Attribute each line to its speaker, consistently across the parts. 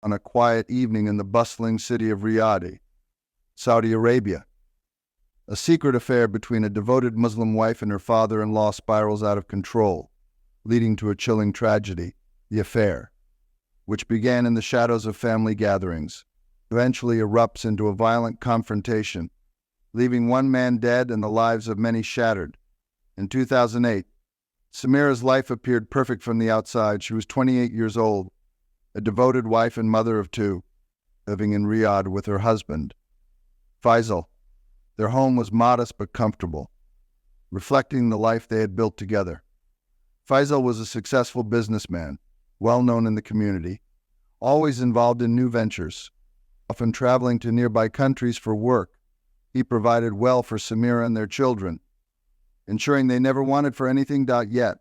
Speaker 1: on a quiet evening in the bustling city of Riyadh, Saudi Arabia. A secret affair between a devoted Muslim wife and her father-in-law spirals out of control, leading to a chilling tragedy. The affair, which began in the shadows of family gatherings, eventually erupts into a violent confrontation, leaving one man dead and the lives of many shattered. In 2008, Samira's life appeared perfect from the outside. She was 28 years old, a devoted wife and mother of two, living in Riyadh with her husband, Fisel. Their home was modest but comfortable, reflecting the life they had built together. Fisel was a successful businessman, well known in the community, always involved in new ventures, often traveling to nearby countries for work. He provided well for Samira and their children, ensuring they never wanted for anything. Yet,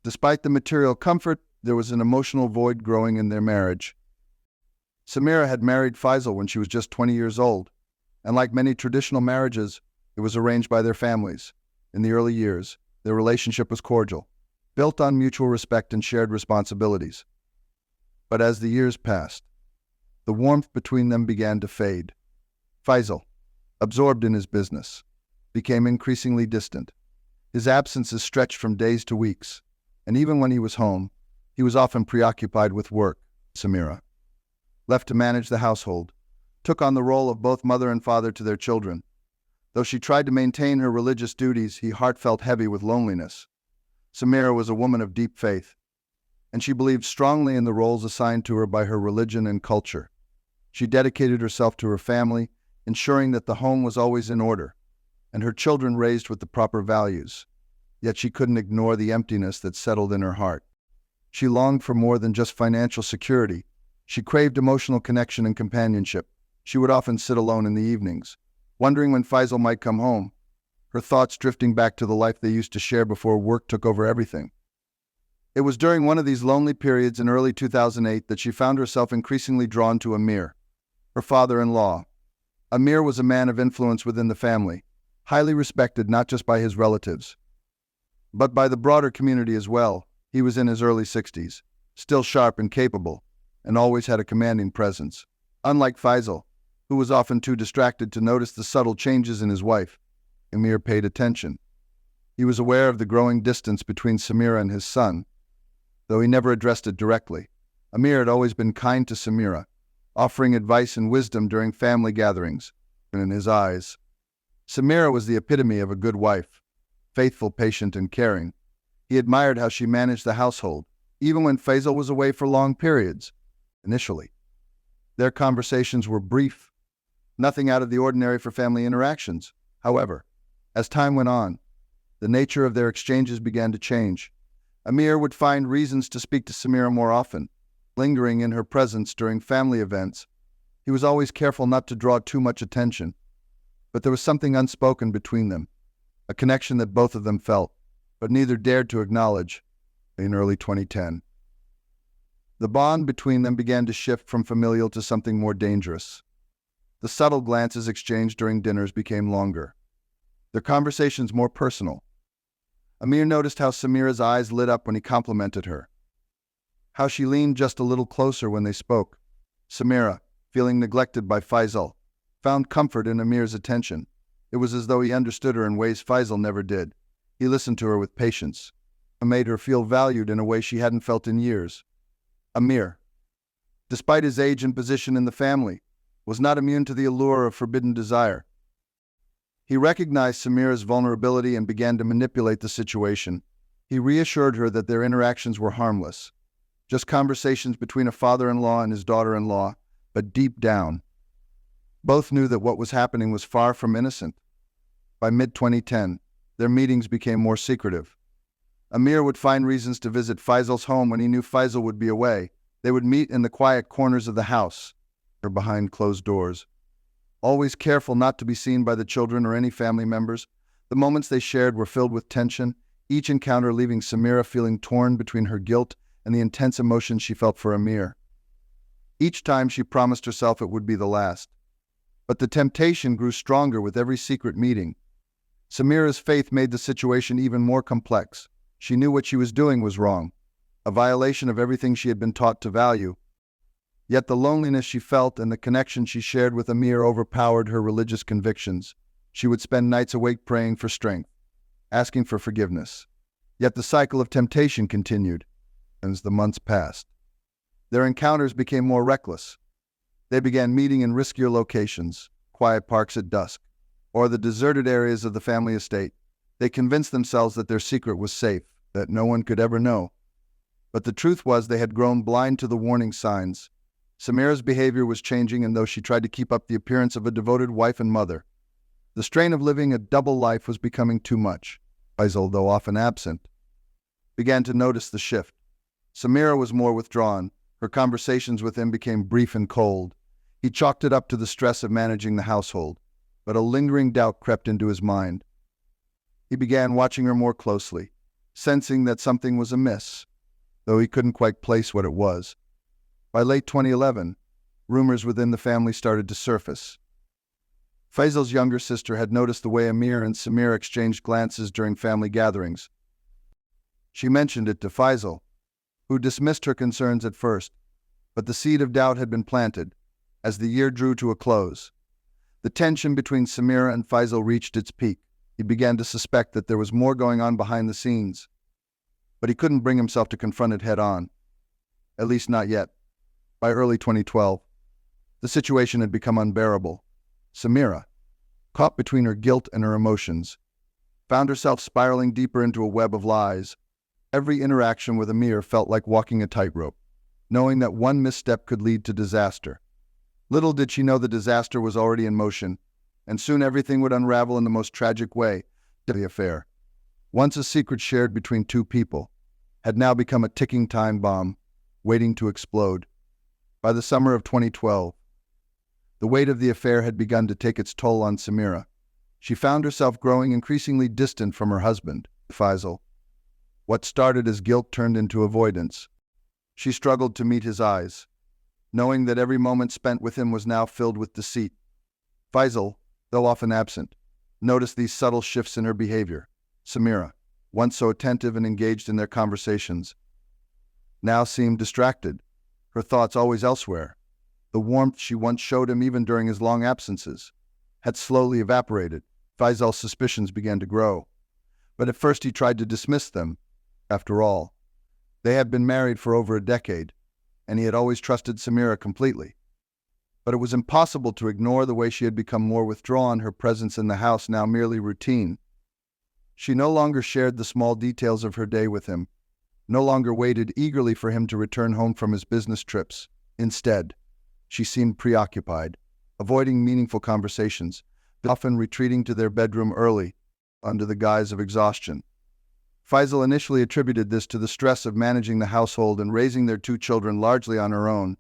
Speaker 1: despite the material comfort, there was an emotional void growing in their marriage. Samira had married Fisel when she was just 20 years old, and like many traditional marriages, it was arranged by their families. In the early years, their relationship was cordial, built on mutual respect and shared responsibilities. But as the years passed, the warmth between them began to fade. Fisel, absorbed in his business, became increasingly distant. His absences stretched from days to weeks, and even when he was home, he was often preoccupied with work. Samira, left to manage the household, took on the role of both mother and father to their children. Though she tried to maintain her religious duties, her heart felt heavy with loneliness. Samira was a woman of deep faith, and she believed strongly in the roles assigned to her by her religion and culture. She dedicated herself to her family, ensuring that the home was always in order, and her children raised with the proper values. Yet she couldn't ignore the emptiness that settled in her heart. She longed for more than just financial security. She craved emotional connection and companionship. She would often sit alone in the evenings, wondering when Fisel might come home, her thoughts drifting back to the life they used to share before work took over everything. It was during one of these lonely periods in early 2008 that she found herself increasingly drawn to Amir, her father-in-law. Amir was a man of influence within the family, highly respected not just by his relatives, but by the broader community as well. He was in his early 60s, still sharp and capable, and always had a commanding presence. Unlike Fisel, who was often too distracted to notice the subtle changes in his wife, Amir paid attention. He was aware of the growing distance between Samira and his son, though he never addressed it directly. Amir had always been kind to Samira, offering advice and wisdom during family gatherings, and in his eyes, Samira was the epitome of a good wife, faithful, patient, and caring. He admired how she managed the household, even when Fisel was away for long periods. Initially, their conversations were brief, nothing out of the ordinary for family interactions. However, as time went on, the nature of their exchanges began to change. Amir would find reasons to speak to Samira more often, lingering in her presence during family events. He was always careful not to draw too much attention, but there was something unspoken between them, a connection that both of them felt, but neither dared to acknowledge. In early 2010, the bond between them began to shift from familial to something more dangerous. The subtle glances exchanged during dinners became longer, their conversations more personal. Amir noticed how Samira's eyes lit up when he complimented her, how she leaned just a little closer when they spoke. Samira, feeling neglected by Fisel, found comfort in Amir's attention. It was as though he understood her in ways Fisel never did. He listened to her with patience, and made her feel valued in a way she hadn't felt in years. Amir, despite his age and position in the family, was not immune to the allure of forbidden desire. He recognized Samira's vulnerability and began to manipulate the situation. He reassured her that their interactions were harmless, just conversations between a father-in-law and his daughter-in-law, but deep down, both knew that what was happening was far from innocent. By mid-2010, their meetings became more secretive. Amir would find reasons to visit Fisel's home when he knew Fisel would be away. They would meet in the quiet corners of the house, or behind closed doors. Always careful not to be seen by the children or any family members, the moments they shared were filled with tension, each encounter leaving Samira feeling torn between her guilt and the intense emotions she felt for Amir. Each time she promised herself it would be the last. But the temptation grew stronger with every secret meeting. Samira's faith made the situation even more complex. She knew what she was doing was wrong, a violation of everything she had been taught to value. Yet the loneliness she felt and the connection she shared with Amir overpowered her religious convictions. She would spend nights awake praying for strength, asking for forgiveness. Yet the cycle of temptation continued as the months passed. Their encounters became more reckless. They began meeting in riskier locations, quiet parks at dusk, or the deserted areas of the family estate. They convinced themselves that their secret was safe, that no one could ever know. But the truth was they had grown blind to the warning signs. Samira's behavior was changing, and though she tried to keep up the appearance of a devoted wife and mother, the strain of living a double life was becoming too much. Fisel, though often absent, began to notice the shift. Samira was more withdrawn. Her conversations with him became brief and cold. He chalked it up to the stress of managing the household, but a lingering doubt crept into his mind. He began watching her more closely, sensing that something was amiss, though he couldn't quite place what it was. By late 2011, rumors within the family started to surface. Fisel's younger sister had noticed the way Amir and Samira exchanged glances during family gatherings. She mentioned it to Fisel, who dismissed her concerns at first, but the seed of doubt had been planted. As the year drew to a close, the tension between Samira and Fisel reached its peak. He began to suspect that there was more going on behind the scenes, but he couldn't bring himself to confront it head-on. At least not yet. By early 2012, the situation had become unbearable. Samira, caught between her guilt and her emotions, found herself spiraling deeper into a web of lies. Every interaction with Amir felt like walking a tightrope, knowing that one misstep could lead to disaster. Little did she know the disaster was already in motion, and soon everything would unravel in the most tragic way. The affair, once a secret shared between two people, had now become a ticking time bomb, waiting to explode. By the summer of 2012, the weight of the affair had begun to take its toll on Samira. She found herself growing increasingly distant from her husband, Fisel. What started as guilt turned into avoidance. She struggled to meet his eyes, knowing that every moment spent with him was now filled with deceit. Fisel, though often absent, noticed these subtle shifts in her behavior. Samira, once so attentive and engaged in their conversations, now seemed distracted, her thoughts always elsewhere. The warmth she once showed him even during his long absences had slowly evaporated. Fisel's suspicions began to grow, but at first he tried to dismiss them. After all, they had been married for over a decade, and he had always trusted Samira completely. But it was impossible to ignore the way she had become more withdrawn, her presence in the house now merely routine. She no longer shared the small details of her day with him, no longer waited eagerly for him to return home from his business trips. Instead, she seemed preoccupied, avoiding meaningful conversations, often retreating to their bedroom early, under the guise of exhaustion. Fisel initially attributed this to the stress of managing the household and raising their two children largely on her own.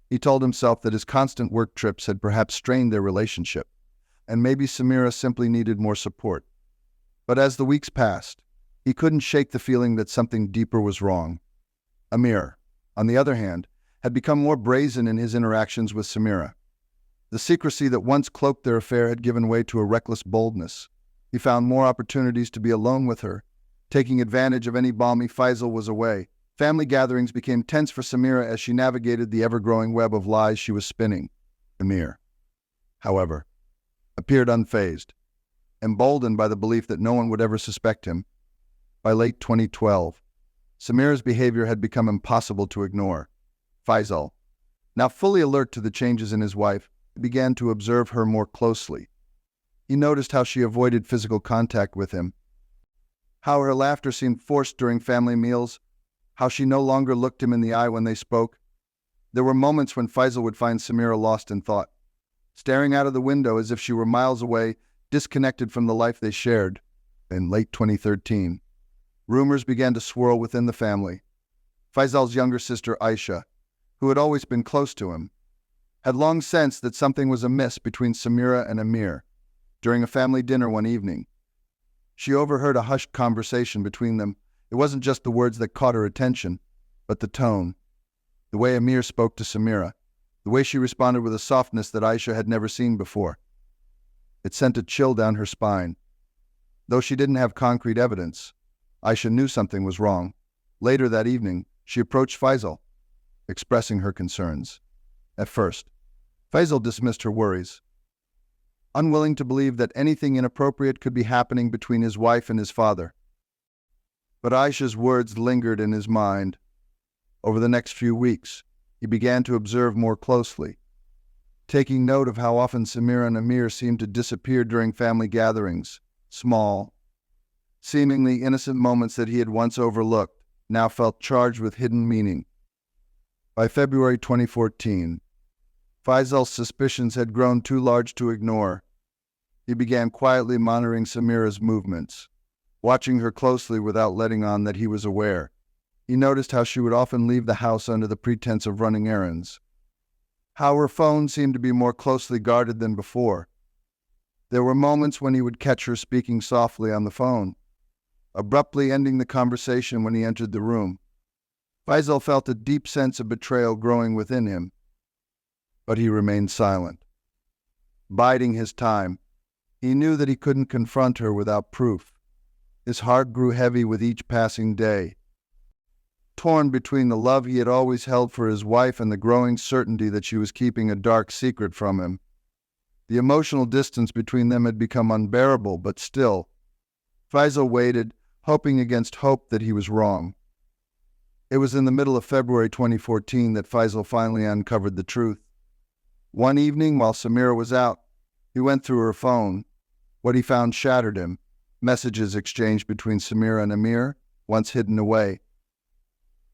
Speaker 1: He told himself that his constant work trips had perhaps strained their relationship, and maybe Samira simply needed more support. But as the weeks passed, he couldn't shake the feeling that something deeper was wrong. Amir, on the other hand, had become more brazen in his interactions with Samira. The secrecy that once cloaked their affair had given way to a reckless boldness. He found more opportunities to be alone with her, taking advantage of any balmy Fisel was away. Family gatherings became tense for Samira as she navigated the ever-growing web of lies she was spinning. Amir, however, appeared unfazed, emboldened by the belief that no one would ever suspect him. By late 2012, Samira's behavior had become impossible to ignore. Fisel, now fully alert to the changes in his wife, began to observe her more closely. He noticed how she avoided physical contact with him, how her laughter seemed forced during family meals, how she no longer looked him in the eye when they spoke. There were moments when Fisel would find Samira lost in thought, staring out of the window as if she were miles away, disconnected from the life they shared. In late 2013, rumors began to swirl within the family. Fisel's younger sister, Aisha, who had always been close to him, had long sensed that something was amiss between Samira and Amir. During a family dinner one evening, she overheard a hushed conversation between them. It wasn't just the words that caught her attention, but the tone, the way Amir spoke to Samira, the way she responded with a softness that Aisha had never seen before. It sent a chill down her spine. Though she didn't have concrete evidence, Aisha knew something was wrong. Later that evening, she approached Fisel, expressing her concerns. At first, Fisel dismissed her worries, unwilling to believe that anything inappropriate could be happening between his wife and his father. But Aisha's words lingered in his mind. Over the next few weeks, he began to observe more closely, taking note of how often Samira and Amir seemed to disappear during family gatherings. Small, seemingly innocent moments that he had once overlooked now felt charged with hidden meaning. By February 2014, Fisel's suspicions had grown too large to ignore. He began quietly monitoring Samira's movements, watching her closely without letting on that he was aware. He noticed how she would often leave the house under the pretense of running errands, how her phone seemed to be more closely guarded than before. There were moments when he would catch her speaking softly on the phone, abruptly ending the conversation when he entered the room. Fisel felt a deep sense of betrayal growing within him, but he remained silent, biding his time. He knew that he couldn't confront her without proof. His heart grew heavy with each passing day, torn between the love he had always held for his wife and the growing certainty that she was keeping a dark secret from him. The emotional distance between them had become unbearable, but still, Fisel waited, hoping against hope that he was wrong. It was in the middle of February 2014 that Fisel finally uncovered the truth. One evening, while Samira was out, he went through her phone. What he found shattered him. Messages exchanged between Samira and Amir, once hidden away,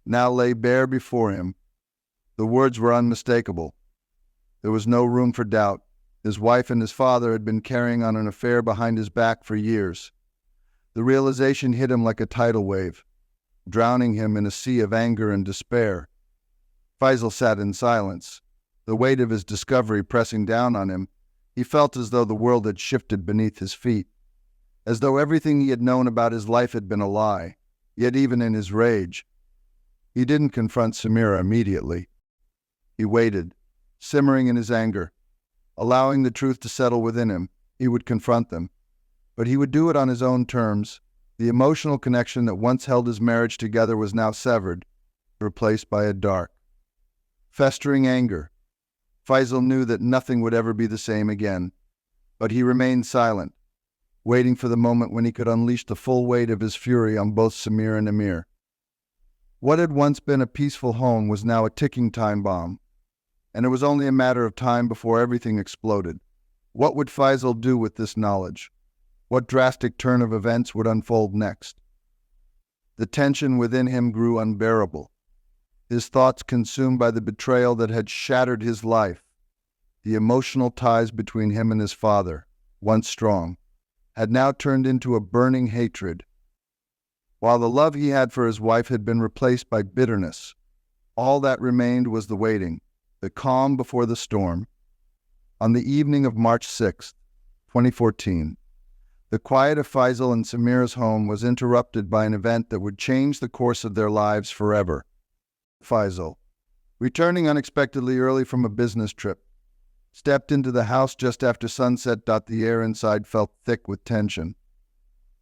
Speaker 1: now lay bare before him. The words were unmistakable. There was no room for doubt. His wife and his father had been carrying on an affair behind his back for years. The realization hit him like a tidal wave, drowning him in a sea of anger and despair. Fisel sat in silence, the weight of his discovery pressing down on him. He felt as though the world had shifted beneath his feet, as though everything he had known about his life had been a lie. Yet even in his rage, he didn't confront Samira immediately. He waited, simmering in his anger, allowing the truth to settle within him. He would confront them, but he would do it on his own terms. The emotional connection that once held his marriage together was now severed, replaced by a dark, festering anger. Fisel knew that nothing would ever be the same again, but he remained silent, waiting for the moment when he could unleash the full weight of his fury on both Samira and Amir. What had once been a peaceful home was now a ticking time bomb, and it was only a matter of time before everything exploded. What would Fisel do with this knowledge? What drastic turn of events would unfold next? The tension within him grew unbearable, his thoughts consumed by the betrayal that had shattered his life. The emotional ties between him and his father, once strong, had now turned into a burning hatred. While the love he had for his wife had been replaced by bitterness, all that remained was the waiting, the calm before the storm. On the evening of March 6, 2014, the quiet of Fisel and Samira's home was interrupted by an event that would change the course of their lives forever. Fisel, returning unexpectedly early from a business trip, stepped into the house just after sunset. The air inside felt thick with tension.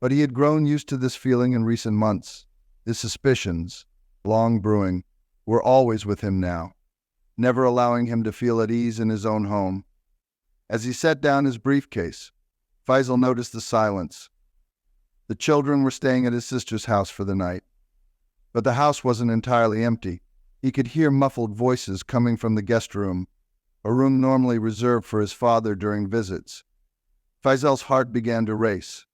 Speaker 1: But he had grown used to this feeling in recent months. His suspicions, long brewing, were always with him now, never allowing him to feel at ease in his own home. As he set down his briefcase, Fisel noticed the silence. The children were staying at his sister's house for the night. But the house wasn't entirely empty. He could hear muffled voices coming from the guest room, a room normally reserved for his father during visits. Fisel's heart began to race,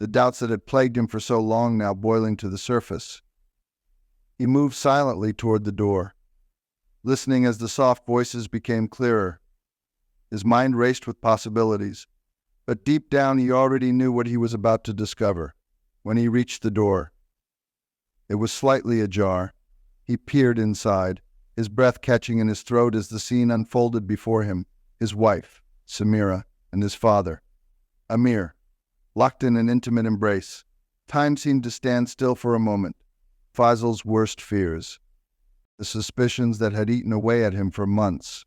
Speaker 1: the doubts that had plagued him for so long now boiling to the surface. He moved silently toward the door, listening as the soft voices became clearer. His mind raced with possibilities, but deep down he already knew what he was about to discover. When he reached the door, it was slightly ajar. He peered inside, his breath catching in his throat as the scene unfolded before him. His wife, Samira, and his father, Amir, locked in an intimate embrace. Time seemed to stand still for a moment. Fisel's worst fears, the suspicions that had eaten away at him for months,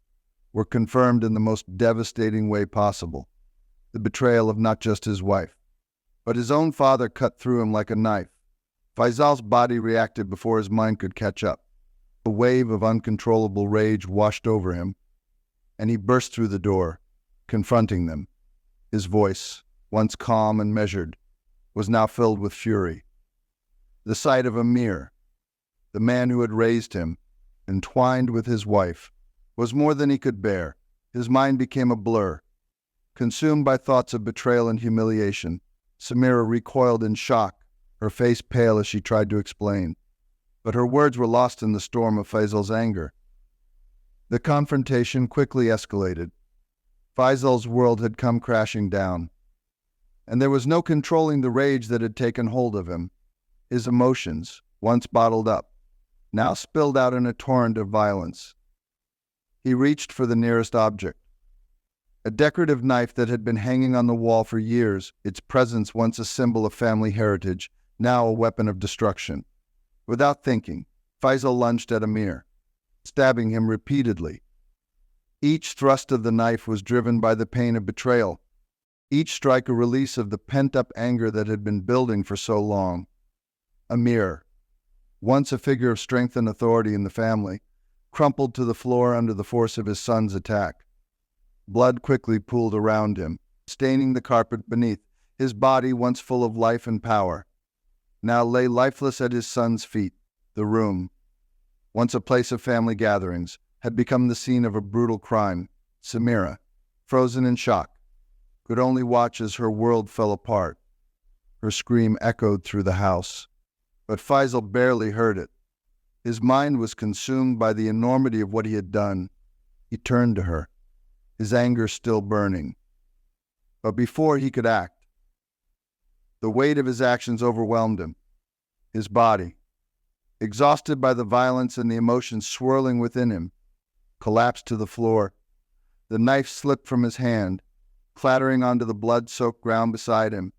Speaker 1: were confirmed in the most devastating way possible. The betrayal of not just his wife, but his own father cut through him like a knife. Fisel's body reacted before his mind could catch up. A wave of uncontrollable rage washed over him. and he burst through the door, confronting them. His voice, once calm and measured, was now filled with fury. The sight of Amir, the man who had raised him, entwined with his wife, was more than he could bear. His mind became a blur. Consumed by thoughts of betrayal and humiliation, Samira recoiled in shock, her face pale as she tried to explain. But her words were lost in the storm of Fisel's anger. The confrontation quickly escalated. Fisel's world had come crashing down, and there was no controlling the rage that had taken hold of him. His emotions, once bottled up, now spilled out in a torrent of violence. He reached for the nearest object. A decorative knife that had been hanging on the wall for years, its presence once a symbol of family heritage, now a weapon of destruction. Without thinking, Fisel lunged at Amir, stabbing him repeatedly. Each thrust of the knife was driven by the pain of betrayal, each strike a release of the pent-up anger that had been building for so long. Amir, once a figure of strength and authority in the family, crumpled to the floor under the force of his son's attack. Blood quickly pooled around him, staining the carpet beneath. His body, once full of life and power, now lay lifeless at his son's feet. The room, once a place of family gatherings, had become the scene of a brutal crime. Samira, frozen in shock, could only watch as her world fell apart. Her scream echoed through the house, but Fisel barely heard it. His mind was consumed by the enormity of what he had done. He turned to her, his anger still burning. But before he could act, the weight of his actions overwhelmed him. His body, exhausted by the violence and the emotions swirling within him, collapsed to the floor. The knife slipped from his hand, clattering onto the blood-soaked ground beside him.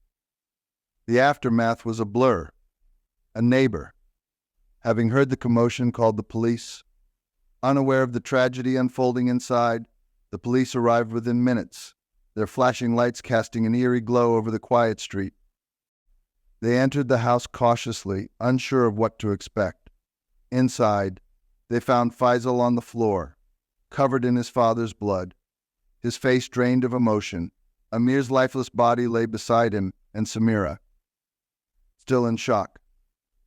Speaker 1: The aftermath was a blur. A neighbor, having heard the commotion, called the police. Unaware of the tragedy unfolding inside, the police arrived within minutes, their flashing lights casting an eerie glow over the quiet street. They entered the house cautiously, unsure of what to expect. Inside, they found Fisel on the floor, covered in his father's blood, his face drained of emotion. Amir's lifeless body lay beside him, and Samira, still in shock,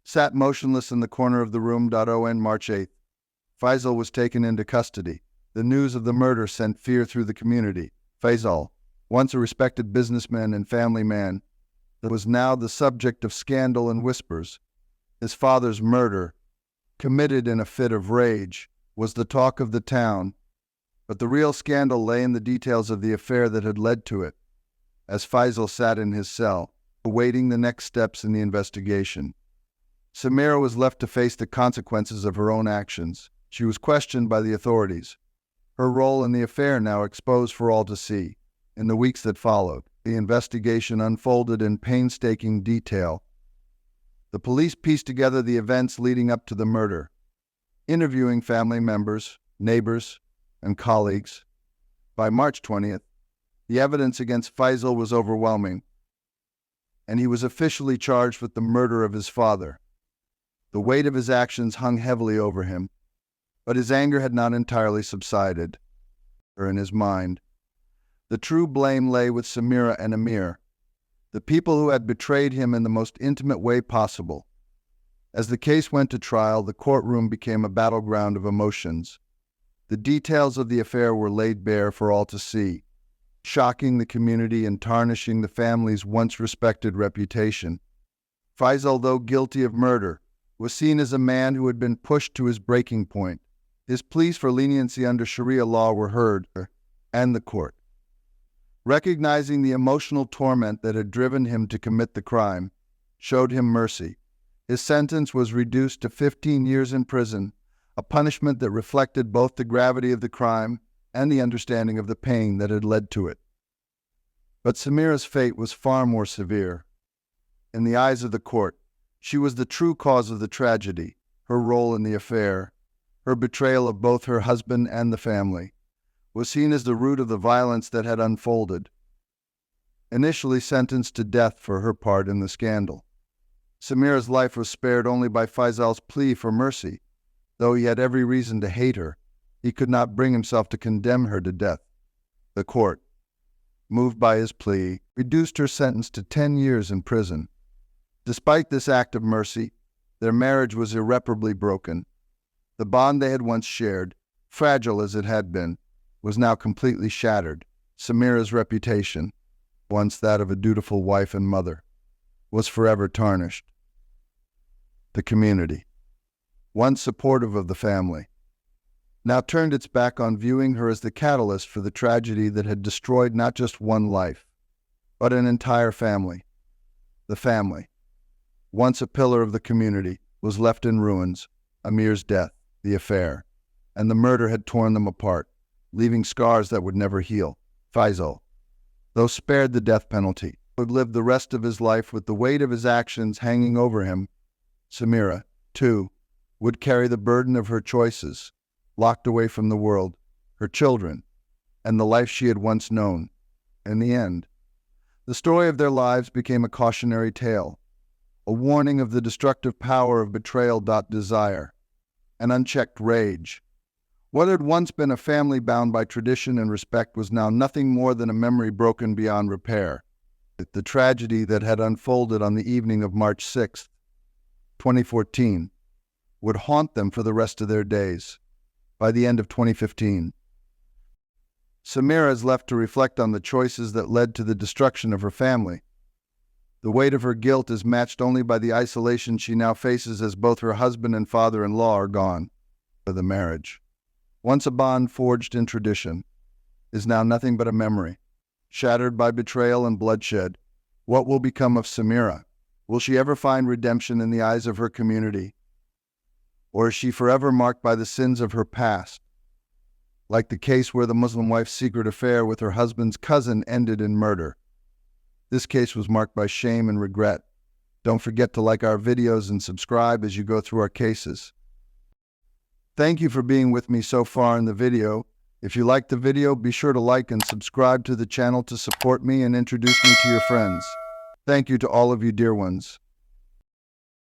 Speaker 1: sat motionless in the corner of the room. On March 8th, Fisel was taken into custody. The news of the murder sent fear through the community. Fisel, once a respected businessman and family man, was now the subject of scandal and whispers. His father's murder, committed in a fit of rage, was the talk of the town, but the real scandal lay in the details of the affair that had led to it. As Fisel sat in his cell, awaiting the next steps in the investigation, Samira was left to face the consequences of her own actions. She was questioned by the authorities, her role in the affair now exposed for all to see. In the weeks that followed, the investigation unfolded in painstaking detail. The police pieced together the events leading up to the murder, interviewing family members, neighbors, and colleagues. By March 20th, the evidence against Fisel was overwhelming, and he was officially charged with the murder of his father. The weight of his actions hung heavily over him, but his anger had not entirely subsided. In his mind, the true blame lay with Samira and Amir, the people who had betrayed him in the most intimate way possible. As the case went to trial, the courtroom became a battleground of emotions. The details of the affair were laid bare for all to see, shocking the community and tarnishing the family's once respected reputation. Fisel, though guilty of murder, was seen as a man who had been pushed to his breaking point. His pleas for leniency under Sharia law were heard, and the court, recognizing the emotional torment that had driven him to commit the crime, showed him mercy. His sentence was reduced to 15 years in prison, a punishment that reflected both the gravity of the crime and the understanding of the pain that had led to it. But Samira's fate was far more severe. In the eyes of the court, she was the true cause of the tragedy. Her role in the affair, her betrayal of both her husband and the family, was seen as the root of the violence that had unfolded. Initially sentenced to death for her part in the scandal, Samira's life was spared only by Fisel's plea for mercy, though he had every reason to hate her. He could not bring himself to condemn her to death. The court, moved by his plea, reduced her sentence to 10 years in prison. Despite this act of mercy, their marriage was irreparably broken. The bond they had once shared, fragile as it had been, was now completely shattered. Samira's reputation, once that of a dutiful wife and mother, was forever tarnished. The community, once supportive of the family, now turned its back on viewing her as the catalyst for the tragedy that had destroyed not just one life, but an entire family. The family, once a pillar of the community, was left in ruins. Amir's death, the affair, and the murder had torn them apart, leaving scars that would never heal. Fisel, though spared the death penalty, would live the rest of his life with the weight of his actions hanging over him. Samira, too, would carry the burden of her choices, locked away from the world, her children, and the life she had once known. In the end, the story of their lives became a cautionary tale, a warning of the destructive power of betrayal. Desire, an unchecked rage. What had once been a family bound by tradition and respect was now nothing more than a memory broken beyond repair. The tragedy that had unfolded on the evening of March 6, 2014, would haunt them for the rest of their days. By the end of 2015, Samira is left to reflect on the choices that led to the destruction of her family. The weight of her guilt is matched only by the isolation she now faces as both her husband and father-in-law are gone. The marriage, once a bond forged in tradition, is now nothing but a memory, shattered by betrayal and bloodshed. What will become of Samira? Will she ever find redemption in the eyes of her community? Or is she forever marked by the sins of her past? Like the case where the Muslim wife's secret affair with her husband's cousin ended in murder. This case was marked by shame and regret. Don't forget to like our videos and subscribe as you go through our cases. Thank you for being with me so far in the video. If you liked the video, be sure to like and subscribe to the channel to support me and introduce me to your friends. Thank you to all of you dear ones.